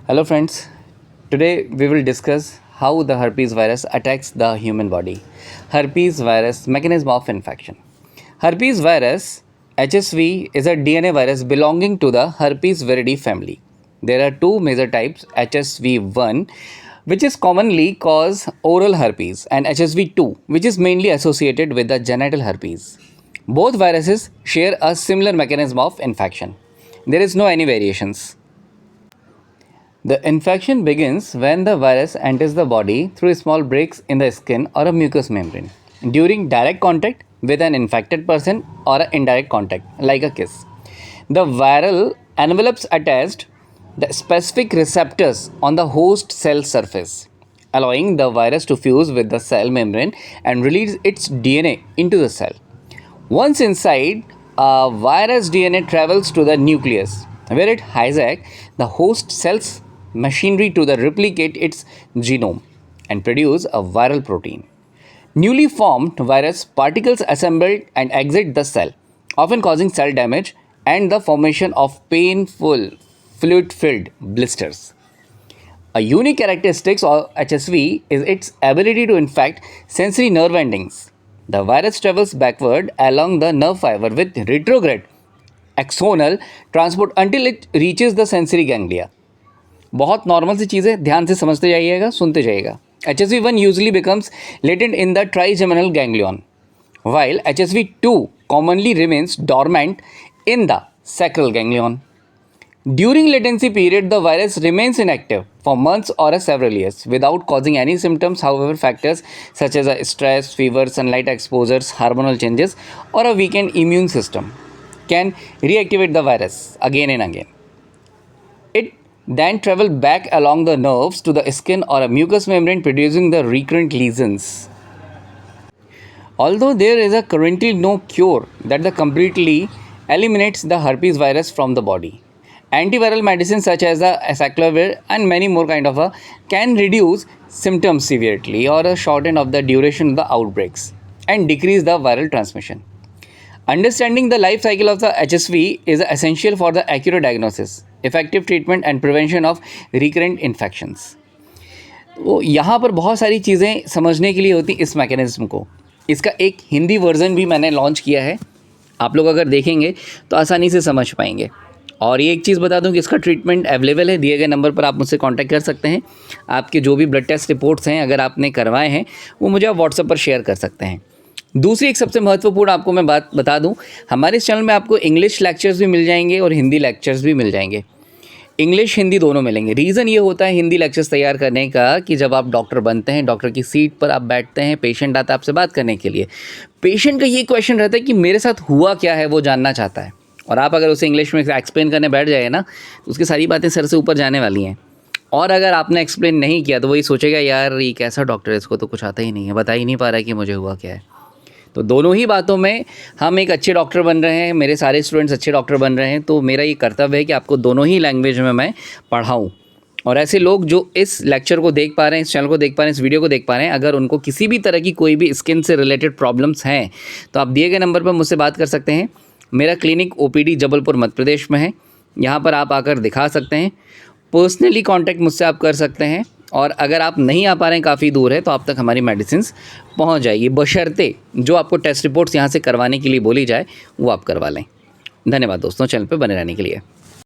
Hello friends, today we will discuss how the herpes virus attacks the human body. Herpes virus mechanism of infection. Herpes virus HSV is a DNA virus belonging to the herpes viridae family. There are two major types, HSV1 which is commonly cause oral herpes and HSV2 which is mainly associated with the genital herpes. Both viruses share a similar mechanism of infection. There is no any variations. The infection begins when the virus enters the body through small breaks in the skin or a mucous membrane during direct contact with an infected person or an indirect contact like a kiss. The viral envelopes attached the specific receptors on the host cell surface, allowing the virus to fuse with the cell membrane and release its DNA into the cell. Once inside, a virus DNA travels to the nucleus, where it hijacks the host cell's machinery to replicate its genome and produce a viral protein. Newly formed virus particles assemble and exit the cell, often causing cell damage and the formation of painful fluid-filled blisters. A unique characteristic of HSV is its ability to infect sensory nerve endings. The virus travels backward along the nerve fiber with retrograde axonal transport until it reaches the sensory ganglia. बहुत normal सी चीज़ें, ध्यान से समझते जाइएगा, सुनते जाइएगा. HSV1 usually becomes latent in the trigeminal ganglion, while HSV2 commonly remains dormant in the sacral ganglion. During latency period, the virus remains inactive for months or several years without causing any symptoms. However, factors such as stress, fever, sunlight exposures, hormonal changes, or a weakened immune system can reactivate the virus again and again. It then travels back along the nerves to the skin or a mucous membrane, producing the recurrent lesions. Although there is currently no cure that completely eliminates the herpes virus from the body, antiviral medicines such as the acyclovir and many more can reduce symptoms severely or shorten of the duration of the outbreaks and decrease the viral transmission. Understanding the life cycle of the HSV is essential for the accurate diagnosis, effective treatment and prevention of recurrent infections. तो यहाँ पर बहुत सारी चीज़ें समझने के लिए होती इस मैकेनिज्म को. इसका एक हिंदी वर्जन भी मैंने लॉन्च किया है. आप लोग अगर देखेंगे तो आसानी से समझ पाएंगे. और ये एक चीज़ बता दूं कि इसका ट्रीटमेंट अवेलेबल है. दिए गए नंबर पर आप मुझसे कांटेक्ट कर सकते हैं. आपके जो भी ब्लड टेस्ट रिपोर्ट्स हैं अगर आपने करवाए हैं वो मुझे आप व्हाट्सएप पर शेयर कर सकते हैं. दूसरी एक सबसे महत्वपूर्ण आपको मैं बात बता दूं, हमारे इस चैनल में आपको इंग्लिश लेक्चर्स भी मिल जाएंगे और हिंदी लेक्चर्स भी मिल जाएंगे. इंग्लिश हिंदी दोनों मिलेंगे. रीज़न ये होता है हिंदी लेक्चर्स तैयार करने का कि जब आप डॉक्टर बनते हैं, डॉक्टर की सीट पर आप बैठते हैं, पेशेंट आता है आपसे बात करने के लिए. पेशेंट का ये क्वेश्चन रहता है कि मेरे साथ हुआ क्या है, वो जानना चाहता है. और आप अगर उसे इंग्लिश में एक्सप्लेन करने बैठ जाए ना तो उसकी सारी बातें सर से ऊपर जाने वाली हैं. और अगर आपने एक्सप्लेन नहीं किया तो वही सोचेगा यार ये कैसा डॉक्टर है, इसको तो कुछ आता ही नहीं है, बता ही नहीं पा रहा है कि मुझे हुआ क्या है. तो दोनों ही बातों में हम एक अच्छे डॉक्टर बन रहे हैं, मेरे सारे स्टूडेंट्स अच्छे डॉक्टर बन रहे हैं. तो मेरा ये कर्तव्य है कि आपको दोनों ही लैंग्वेज में मैं पढ़ाऊँ. और ऐसे लोग जो इस लेक्चर को देख पा रहे हैं, इस चैनल को देख पा रहे हैं, इस वीडियो को देख पा रहे हैं, अगर उनको किसी भी तरह की कोई भी स्किन से रिलेटेड प्रॉब्लम्स हैं तो आप दिए गए नंबर पर मुझसे बात कर सकते हैं. मेरा क्लिनिक OPD जबलपुर मध्य प्रदेश में है. यहाँ पर आप आकर दिखा सकते हैं. पर्सनली कांटेक्ट मुझसे आप कर सकते हैं. और अगर आप नहीं आ पा रहे हैं, काफ़ी दूर है, तो आप तक हमारी मेडिसिन्स पहुँच जाएगी, बशर्ते जो आपको टेस्ट रिपोर्ट्स यहाँ से करवाने के लिए बोली जाए वो आप करवा लें. धन्यवाद दोस्तों चैनल पर बने रहने के लिए.